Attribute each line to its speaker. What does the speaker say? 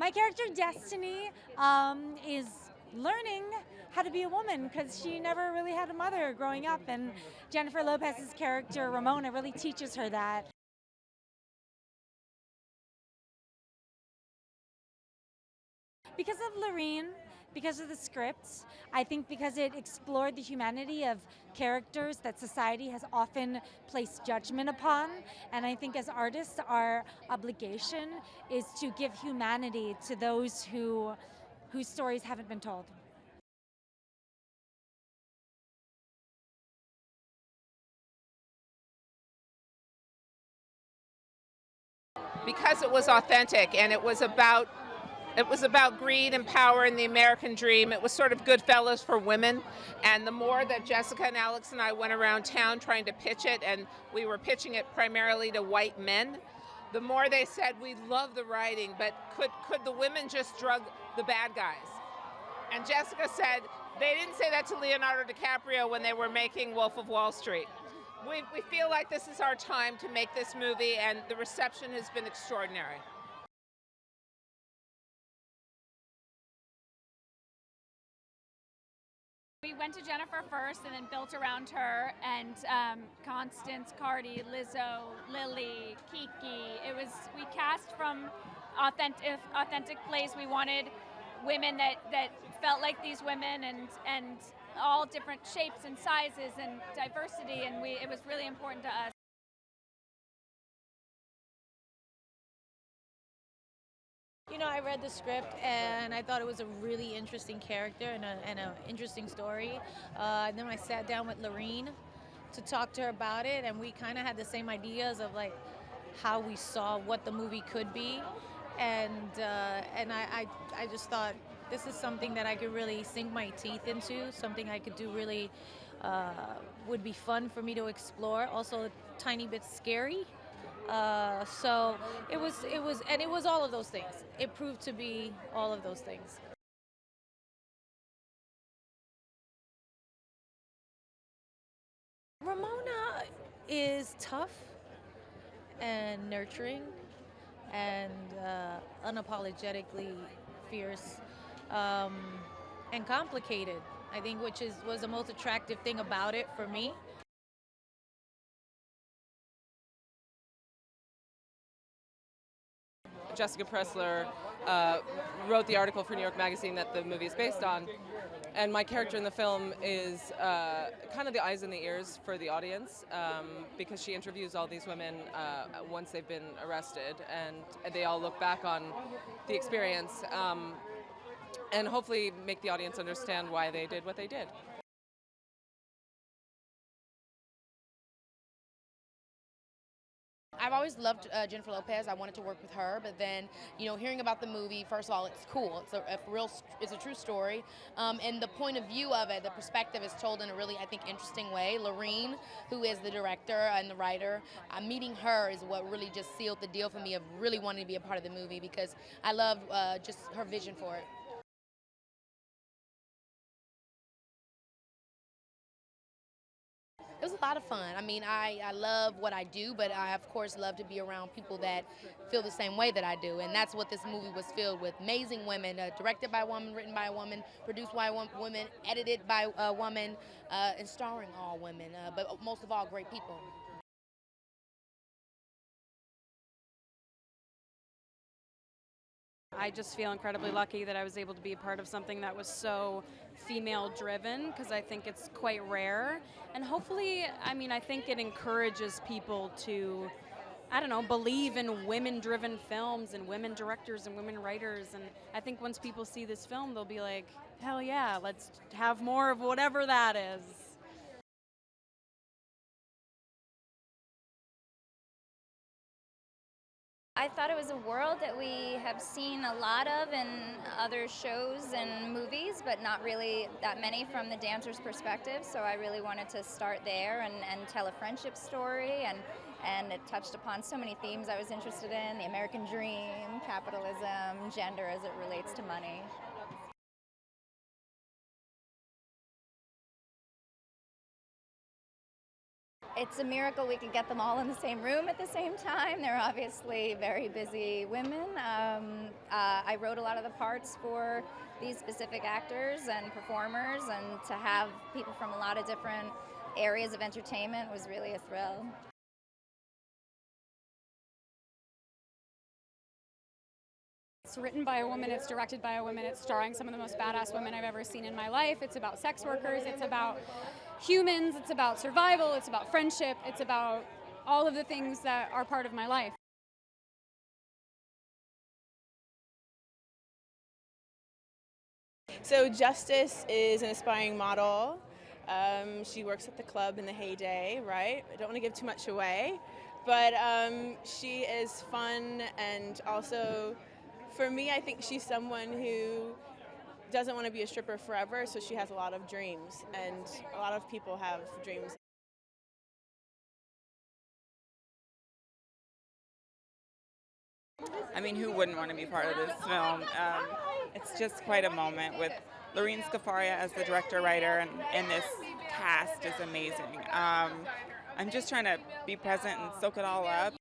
Speaker 1: My character Destiny is learning how to be a woman because she never really had a mother growing up, and Jennifer Lopez's character Ramona really teaches her that. Because of Lorene, because of the script, I think because it explored the humanity of characters that society has often placed judgment upon, and I think as artists our obligation is to give humanity to those whose stories haven't been told.
Speaker 2: Because it was authentic and it was about greed and power and the American dream. It was sort of Goodfellas for women. And the more that Jessica and Alex and I went around town trying to pitch it, and we were pitching it primarily to white men, the more they said, we love the writing, but could the women just drug the bad guys? And Jessica said, they didn't say that to Leonardo DiCaprio when they were making Wolf of Wall Street. We feel like this is our time to make this movie, and the reception has been extraordinary.
Speaker 3: We went to Jennifer first and then built around her, and Constance, Cardi, Lizzo, Lili, Keke. We cast from authentic place. We wanted women that felt like these women, and all different shapes and sizes and diversity, and it was really important to us.
Speaker 4: You know, I read the script and I thought it was a really interesting character and an interesting story. And then I sat down with Lorene to talk to her about it, and we kind of had the same ideas of like how we saw what the movie could be. And I just thought this is something that I could really sink my teeth into, something I could do really would be fun for me to explore. Also a tiny bit scary. So it was all of those things. It proved to be all of those things. Ramona is tough and nurturing and unapologetically fierce and complicated, I think, which was the most attractive thing about it for me.
Speaker 5: Jessica Pressler wrote the article for New York Magazine that the movie is based on, and my character in the film is kind of the eyes and the ears for the audience, because she interviews all these women once they've been arrested, and they all look back on the experience and hopefully make the audience understand why they did what they did.
Speaker 6: I've always loved Jennifer Lopez. I wanted to work with her, but then, you know, hearing about the movie, first of all, it's cool. It's a true story, and the point of view of it, the perspective is told in a really, I think, interesting way. Lorene, who is the director and the writer, meeting her is what really just sealed the deal for me of really wanting to be a part of the movie, because I love just her vision for it. It was a lot of fun. I mean, I love what I do, but I, of course, love to be around people that feel the same way that I do. And that's what this movie was filled with. Amazing women, directed by a woman, written by a woman, produced by a woman, edited by a woman, and starring all women, but most of all, great people.
Speaker 7: I just feel incredibly lucky that I was able to be a part of something that was so female driven, because I think it's quite rare. And hopefully, I mean, I think it encourages people to, I don't know, believe in women driven films and women directors and women writers. And I think once people see this film, they'll be like, hell yeah, let's have more of whatever that is.
Speaker 8: I thought it was a world that we have seen a lot of in other shows and movies, but not really that many from the dancer's perspective. So I really wanted to start there and tell a friendship story, and it touched upon so many themes I was interested in: the American dream, capitalism, gender as it relates to money. It's a miracle we could get them all in the same room at the same time. They're obviously very busy women. I wrote a lot of the parts for these specific actors and performers, and to have people from a lot of different areas of entertainment was really a thrill.
Speaker 9: It's written by a woman, it's directed by a woman, it's starring some of the most badass women I've ever seen in my life. It's about sex workers, it's about humans, it's about survival, it's about friendship, it's about all of the things that are part of my life.
Speaker 10: So Justice is an aspiring model. She works at the club in the heyday, right? I don't want to give too much away, but she is fun, and also for me, I think she's someone who doesn't want to be a stripper forever, so she has a lot of dreams, and a lot of people have dreams.
Speaker 11: I mean, who wouldn't want to be part of this film? It's just quite a moment with Lorene Scafaria as the director-writer, and this cast is amazing. I'm just trying to be present and soak it all up.